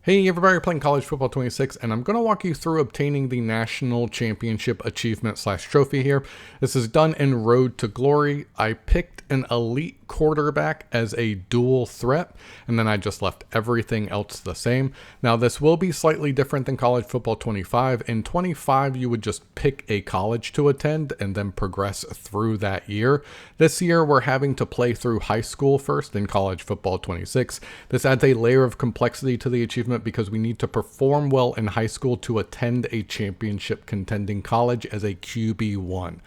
Hey everybody, you're playing College Football 26, and I'm going to walk you through obtaining the National Championship Achievement / Trophy here. This is done in Road to Glory. I picked an elite quarterback as a dual threat, and then I just left everything else the same. Now, this will be slightly different than College Football 25. In 25, you would just pick a college to attend and then progress through that year. This year, we're having to play through high school first in College Football 26. This adds a layer of complexity to the achievement because we need to perform well in high school to attend a championship contending college as a QB1.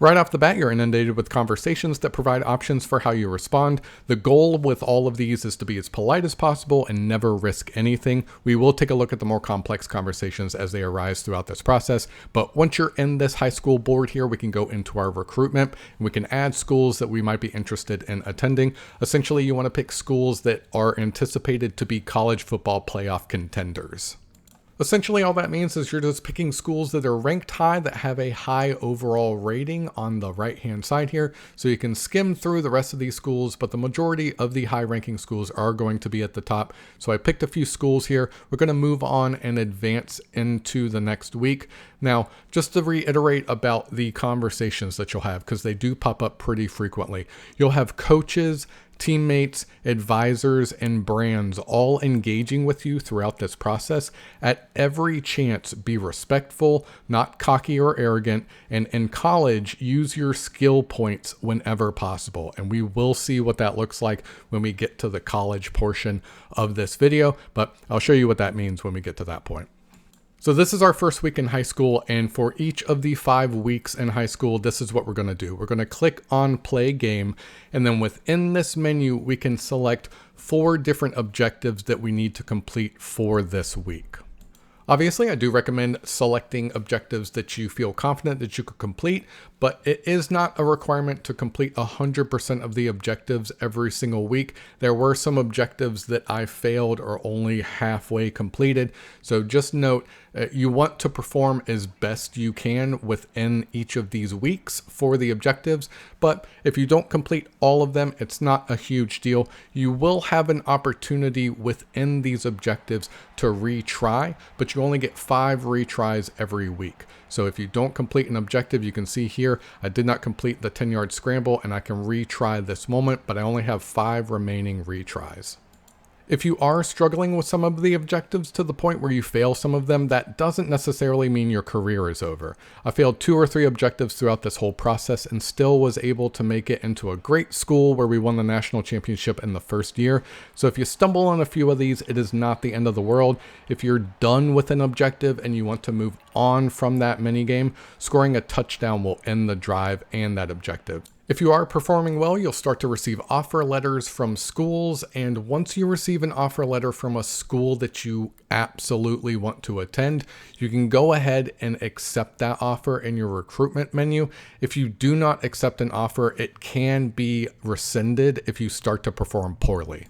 Right off the bat, you're inundated with conversations that provide options for how you respond. The goal with all of these is to be as polite as possible and never risk anything. We will take a look at the more complex conversations as they arise throughout this process. But once you're in this high school board here, we can go into our recruitment and we can add schools that we might be interested in attending. Essentially, you want to pick schools that are anticipated to be college football playoff contenders. Essentially, all that means is you're just picking schools that are ranked high, that have a high overall rating on the right-hand side here. So you can skim through the rest of these schools, but the majority of the high-ranking schools are going to be at the top. So I picked a few schools here. We're going to move on and advance into the next week. Now, just to reiterate about the conversations that you'll have, because they do pop up pretty frequently. You'll have coaches, teammates, advisors, and brands all engaging with you throughout this process. At every chance, be respectful, not cocky or arrogant, and in college, use your skill points whenever possible. And we will see what that looks like when we get to the college portion of this video, but I'll show you what that means when we get to that point. So this is our first week in high school, and for each of the 5 weeks in high school, this is what we're going to do. We're going to click on play game, and then within this menu, we can select 4 different objectives that we need to complete for this week. Obviously, I do recommend selecting objectives that you feel confident that you could complete, but it is not a requirement to complete 100% of the objectives every single week. There were some objectives that I failed or only halfway completed. So just note, you want to perform as best you can within each of these weeks for the objectives. But if you don't complete all of them, it's not a huge deal. You will have an opportunity within these objectives to retry, but you only get 5 retries every week. So if you don't complete an objective, you can see here, I did not complete the 10-yard scramble and I can retry this moment, but I only have 5 remaining retries. If you are struggling with some of the objectives to the point where you fail some of them, that doesn't necessarily mean your career is over. I failed 2 or 3 objectives throughout this whole process and still was able to make it into a great school where we won the national championship in the first year. So if you stumble on a few of these, it is not the end of the world. If you're done with an objective and you want to move on from that mini game, scoring a touchdown will end the drive and that objective. If you are performing well, you'll start to receive offer letters from schools, and once you receive an offer letter from a school that you absolutely want to attend, you can go ahead and accept that offer in your recruitment menu. If you do not accept an offer, it can be rescinded if you start to perform poorly.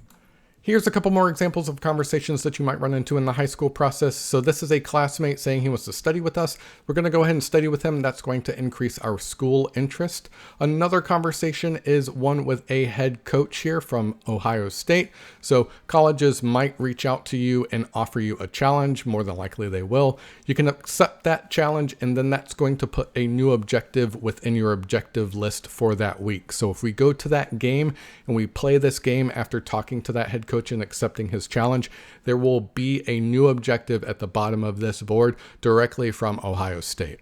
Here's a couple more examples of conversations that you might run into in the high school process. So this is a classmate saying he wants to study with us. We're going to go ahead and study with him. That's going to increase our school interest. Another conversation is one with a head coach here from Ohio State. So colleges might reach out to you and offer you a challenge. More than likely they will. You can accept that challenge, and then that's going to put a new objective within your objective list for that week. So if we go to that game and we play this game after talking to that head coach and accepting his challenge, there will be a new objective at the bottom of this board directly from Ohio State.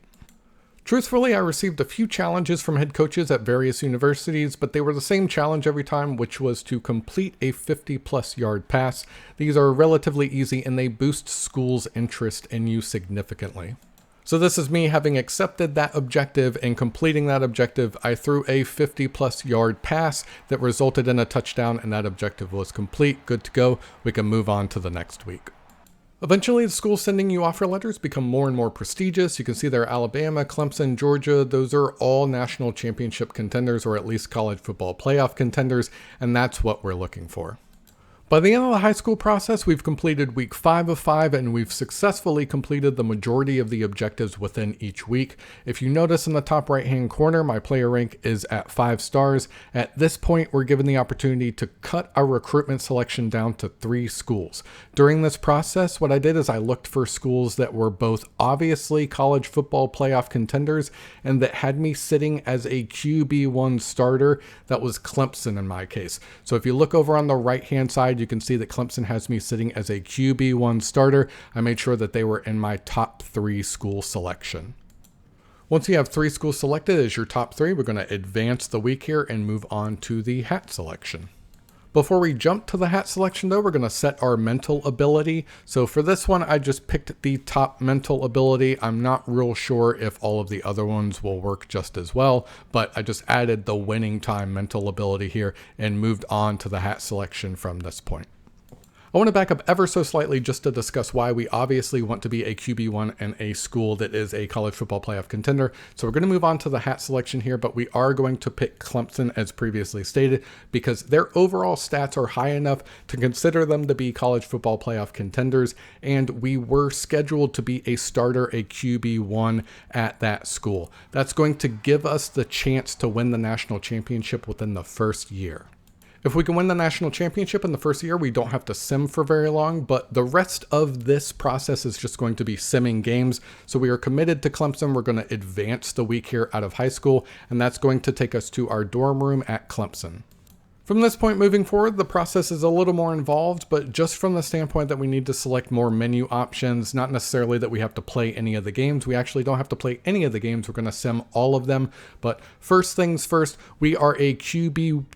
Truthfully, I received a few challenges from head coaches at various universities, but they were the same challenge every time, which was to complete a 50+ yard pass. These are relatively easy and they boost schools' interest in you significantly. So this is me having accepted that objective and completing that objective. I threw a 50+ yard pass that resulted in a touchdown, and that objective was complete. Good to go. We can move on to the next week. Eventually, the schools sending you offer letters become more and more prestigious. You can see there Alabama, Clemson, Georgia. Those are all national championship contenders, or at least college football playoff contenders, and that's what we're looking for. By the end of the high school process, we've completed week 5 of 5, and we've successfully completed the majority of the objectives within each week. If you notice in the top right hand corner, my player rank is at 5 stars. At this point, we're given the opportunity to cut our recruitment selection down to 3 schools. During this process, what I did is I looked for schools that were both obviously college football playoff contenders and that had me sitting as a QB1 starter. That was Clemson in my case. So if you look over on the right hand side, you can see that Clemson has me sitting as a QB1 starter. I made sure that they were in my top 3 school selection. Once you have 3 schools selected as your top 3, we're going to advance the week here and move on to the hat selection. Before we jump to the hat selection though, we're going to set our mental ability. So for this one, I just picked the top mental ability. I'm not real sure if all of the other ones will work just as well, but I just added the winning time mental ability here and moved on to the hat selection from this point. I want to back up ever so slightly just to discuss why we obviously want to be a QB1 and a school that is a college football playoff contender. So we're going to move on to the hat selection here, but we are going to pick Clemson as previously stated because their overall stats are high enough to consider them to be college football playoff contenders, and we were scheduled to be a starter, a QB1 at that school. That's going to give us the chance to win the national championship within the first year. If we can win the national championship in the first year, we don't have to sim for very long, but the rest of this process is just going to be simming games. So we are committed to Clemson. We're going to advance the week here out of high school, and that's going to take us to our dorm room at Clemson. From this point moving forward, the process is a little more involved, but just from the standpoint that we need to select more menu options, not necessarily that we have to play any of the games. We actually don't have to play any of the games. We're going to sim all of them. But first things first, we are a QB3,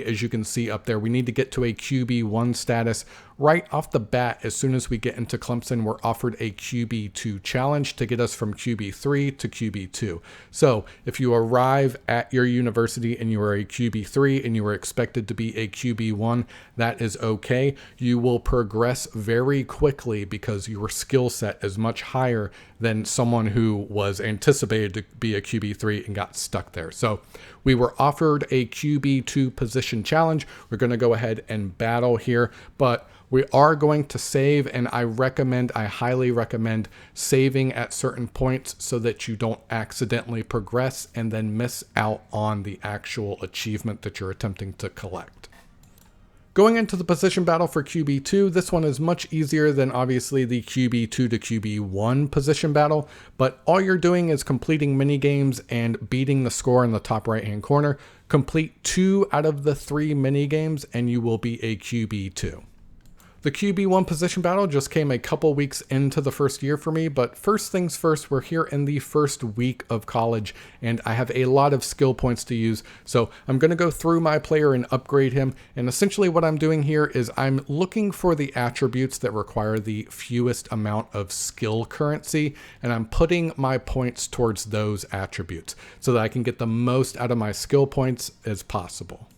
as you can see up there. We need to get to a QB1 status. Right off the bat, as soon as we get into Clemson, we're offered a QB2 challenge to get us from QB3 to QB2. So if you arrive at your university and you are a QB3 and you are expected to be a QB1, that is okay. You will progress very quickly because your skill set is much higher than someone who was anticipated to be a QB3 and got stuck there. So we were offered a QB2 position challenge. We're going to go ahead and battle here, but we are going to save, and I highly recommend saving at certain points so that you don't accidentally progress and then miss out on the actual achievement that you're attempting to collect. Going into the position battle for QB2, this one is much easier than obviously the QB2 to QB1 position battle, but all you're doing is completing mini games and beating the score in the top right hand corner. Complete 2 out of the 3 mini games and you will be a QB2. The QB1 position battle just came a couple weeks into the first year for me, but first things first, we're here in the first week of college, and I have a lot of skill points to use. So I'm going to go through my player and upgrade him, and essentially what I'm doing here is I'm looking for the attributes that require the fewest amount of skill currency, and I'm putting my points towards those attributes so that I can get the most out of my skill points as possible.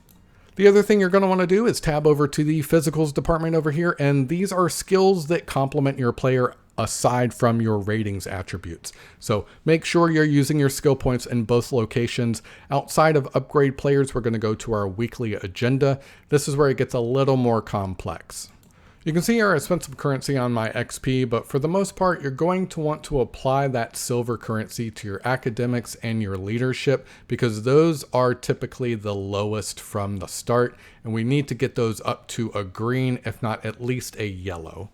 The other thing you're going to want to do is tab over to the physicals department over here, and these are skills that complement your player aside from your ratings attributes. So make sure you're using your skill points in both locations. Outside of upgrade players, we're going to go to our weekly agenda. This is where it gets a little more complex. You can see here I spent some currency on my XP, but for the most part, you're going to want to apply that silver currency to your academics and your leadership because those are typically the lowest from the start, and we need to get those up to a green, if not at least a yellow.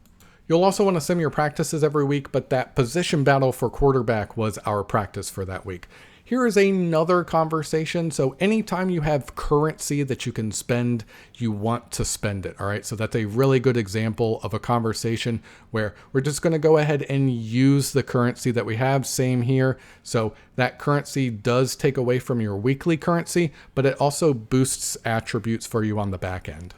You'll also want to sim your practices every week, but that position battle for quarterback was our practice for that week. Here is another conversation. So anytime you have currency that you can spend, you want to spend it. All right. So that's a really good example of a conversation where we're just going to go ahead and use the currency that we have. Same here. So that currency does take away from your weekly currency, but it also boosts attributes for you on the back end.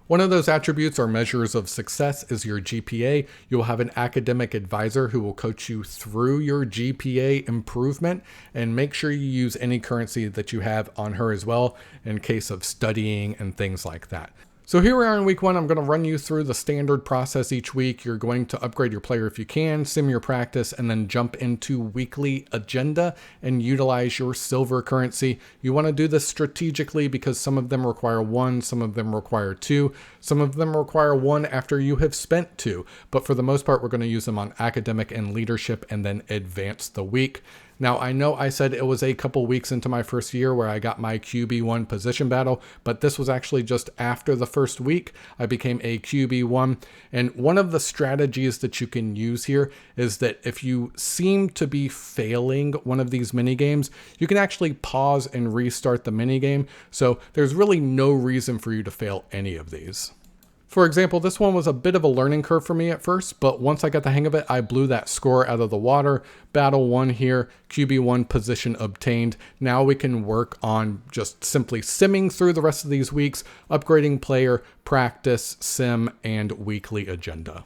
One of those attributes or measures of success is your GPA. You will have an academic advisor who will coach you through your GPA improvement, and make sure you use any currency that you have on her as well in case of studying and things like that. So here we are in week 1. I'm going to run you through the standard process each week. You're going to upgrade your player if you can, sim your practice, and then jump into weekly agenda and utilize your silver currency. You want to do this strategically because some of them require 1, some of them require 2. Some of them require 1 after you have spent 2, but for the most part, we're going to use them on academic and leadership and then advance the week. Now, I know I said it was a couple weeks into my first year where I got my QB1 position battle, but this was actually just after the first week. I became a QB1, and one of the strategies that you can use here is that if you seem to be failing one of these mini games, you can actually pause and restart the mini game. So there's really no reason for you to fail any of these. For example, this one was a bit of a learning curve for me at first, but once I got the hang of it, I blew that score out of the water. Battle 1 here, QB1 position obtained. Now we can work on just simply simming through the rest of these weeks, upgrading player, practice, sim, and weekly agenda.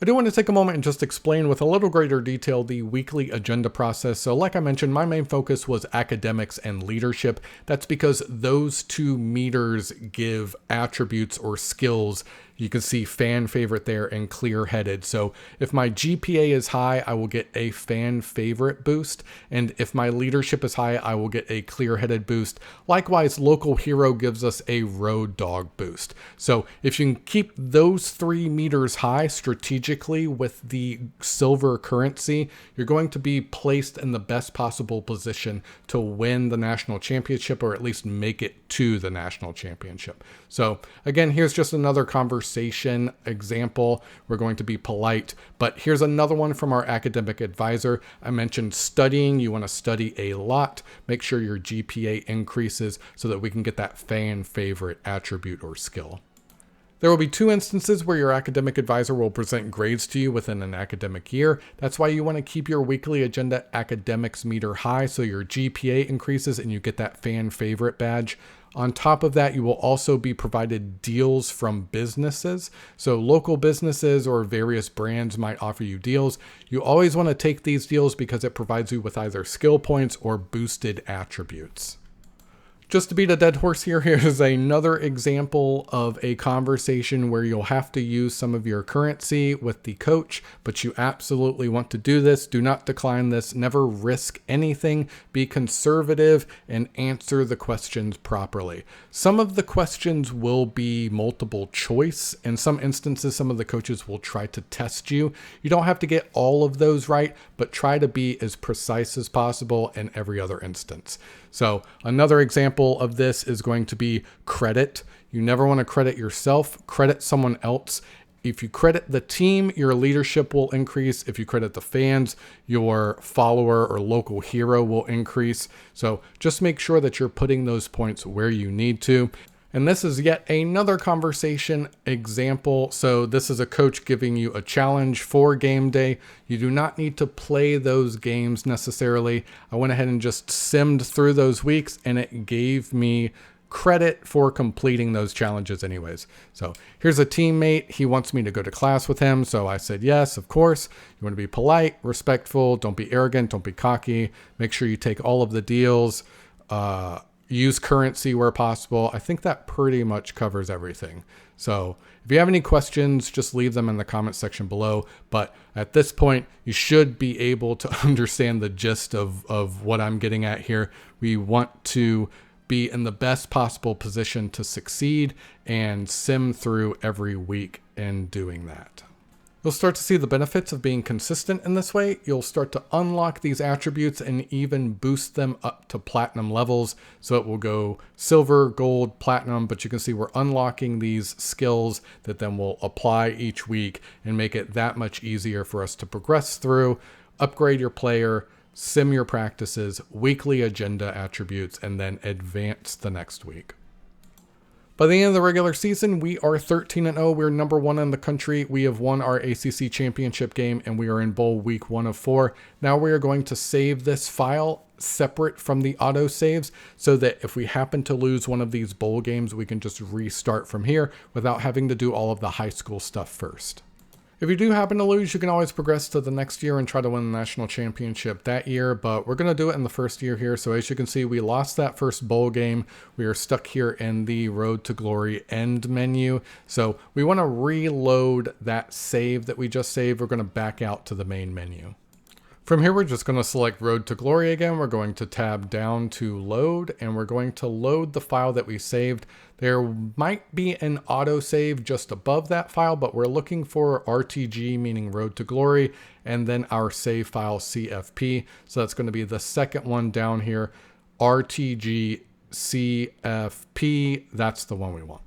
I do want to take a moment and just explain with a little greater detail the weekly agenda process. So like I mentioned, my main focus was academics and leadership. That's because those 2 meters give attributes or skills. You can see fan favorite there and clear-headed. So if my GPA is high, I will get a fan favorite boost. And if my leadership is high, I will get a clear-headed boost. Likewise, local hero gives us a road dog boost. So if you can keep those 3 meters high strategically with the silver currency, you're going to be placed in the best possible position to win the national championship, or at least make it to the national championship. So again, here's just another conversation example. We're going to be polite, but here's another one from our academic advisor. I mentioned studying. You want to study a lot. Make sure your GPA increases so that we can get that fan favorite attribute or skill. There will be 2 instances where your academic advisor will present grades to you within an academic year. That's why you want to keep your weekly agenda academics meter high so your GPA increases and you get that fan favorite badge. On top of that, you will also be provided deals from businesses. So local businesses or various brands might offer you deals. You always want to take these deals because it provides you with either skill points or boosted attributes. Just to beat a dead horse here, here's another example of a conversation where you'll have to use some of your currency with the coach, but you absolutely want to do this. Do not decline this. Never risk anything. Be conservative and answer the questions properly. Some of the questions will be multiple choice. In some instances, some of the coaches will try to test you. You don't have to get all of those right, but try to be as precise as possible in every other instance. So another example of this is going to be credit. You never want to credit yourself, credit someone else. If you credit the team, your leadership will increase. If you credit the fans, your follower or local hero will increase. So just make sure that you're putting those points where you need to. And this is yet another conversation example. So this is a coach giving you a challenge for game day. You do not need to play those games necessarily. I went ahead and just simmed through those weeks and it gave me credit for completing those challenges anyways. So here's a teammate. He wants me to go to class with him. So I said, yes, of course. You want to be polite, respectful. Don't be arrogant. Don't be cocky. Make sure you take all of the deals. Use currency where possible. I think that pretty much covers everything. So if you have any questions, just leave them in the comment section below. But at this point, you should be able to understand the gist of what I'm getting at here. We want to be in the best possible position to succeed and sim through every week in doing that. You'll start to see the benefits of being consistent in this way. You'll start to unlock these attributes and even boost them up to platinum levels. So it will go silver, gold, platinum, but you can see we're unlocking these skills that then will apply each week and make it that much easier for us to progress through, upgrade your player, sim your practices, weekly agenda attributes, and then advance the next week. By the end of the regular season, we are 13-0. We're number 1 in the country. We have won our ACC championship game, and we are in bowl week 1 of 4. Now we are going to save this file separate from the auto saves so that if we happen to lose one of these bowl games, we can just restart from here without having to do all of the high school stuff first. If you do happen to lose, you can always progress to the next year and try to win the national championship that year, but we're going to do it in the first year here. So as you can see, we lost that first bowl game. We are stuck here in the Road to Glory end menu. So we want to reload that save that we just saved. We're going to back out to the main menu. From here, we're just going to select Road to Glory again. We're going to tab down to load, and we're going to load the file that we saved. There might be an autosave just above that file, but we're looking for RTG, meaning Road to Glory, and then our save file CFP. So that's going to be the second one down here, RTG CFP. That's the one we want.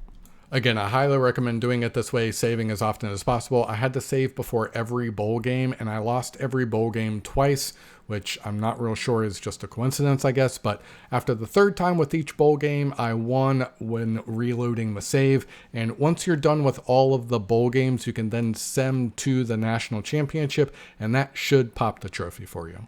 Again, I highly recommend doing it this way, saving as often as possible. I had to save before every bowl game, and I lost every bowl game twice, which I'm not real sure is just a coincidence, I guess. But after the third time with each bowl game, I won when reloading the save. And once you're done with all of the bowl games, you can then send to the national championship, and that should pop the trophy for you.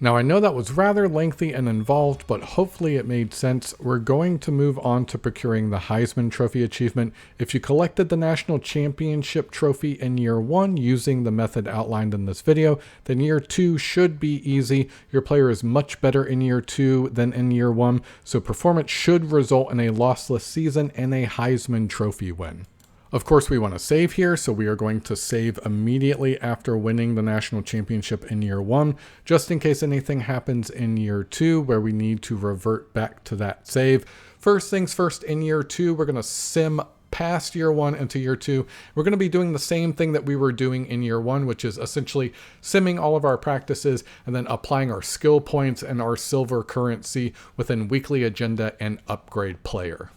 Now, I know that was rather lengthy and involved, but hopefully it made sense. We're going to move on to procuring the Heisman Trophy achievement. If you collected the National Championship Trophy in year 1 using the method outlined in this video, then year 2 should be easy. Your player is much better in year 2 than in year 1, so performance should result in a lossless season and a Heisman Trophy win. Of course, we want to save here, so we are going to save immediately after winning the national championship in year 1, just in case anything happens in year 2 where we need to revert back to that save. First things first, in year 2, we're going to sim past year 1 into year 2. We're going to be doing the same thing that we were doing in year 1, which is essentially simming all of our practices and then applying our skill points and our silver currency within weekly agenda and upgrade player.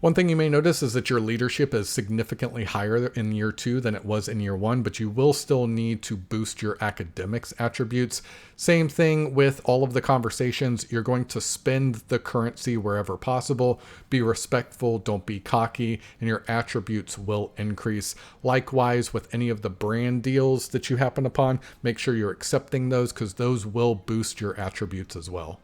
One thing you may notice is that your leadership is significantly higher in year 2 than it was in year 1, but you will still need to boost your academics attributes. Same thing with all of the conversations. You're going to spend the currency wherever possible. Be respectful, don't be cocky, and your attributes will increase. Likewise, with any of the brand deals that you happen upon, make sure you're accepting those because those will boost your attributes as well.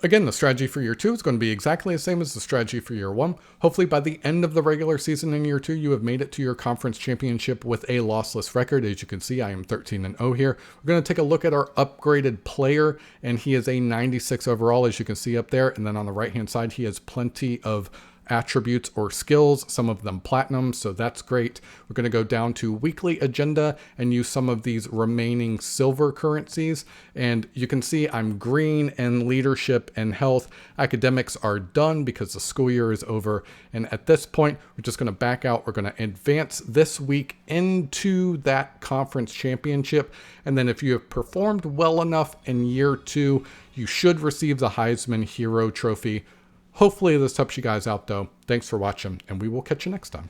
Again, the strategy for year 2 is going to be exactly the same as the strategy for year 1. Hopefully by the end of the regular season in year 2, you have made it to your conference championship with a lossless record. As you can see, I am 13-0 here. We're going to take a look at our upgraded player, and he is a 96 overall, as you can see up there. And then on the right-hand side, he has plenty of attributes or skills, some of them platinum, so that's great. We're going to go down to weekly agenda and use some of these remaining silver currencies, and you can see I'm green in leadership and health. Academics are done because the school year is over, and at this point we're just going to back out. We're going to advance this week into that conference championship, and then if you have performed well enough in year 2, you should receive the Heisman Hero trophy. Hopefully this helps you guys out though. Thanks for watching, and we will catch you next time.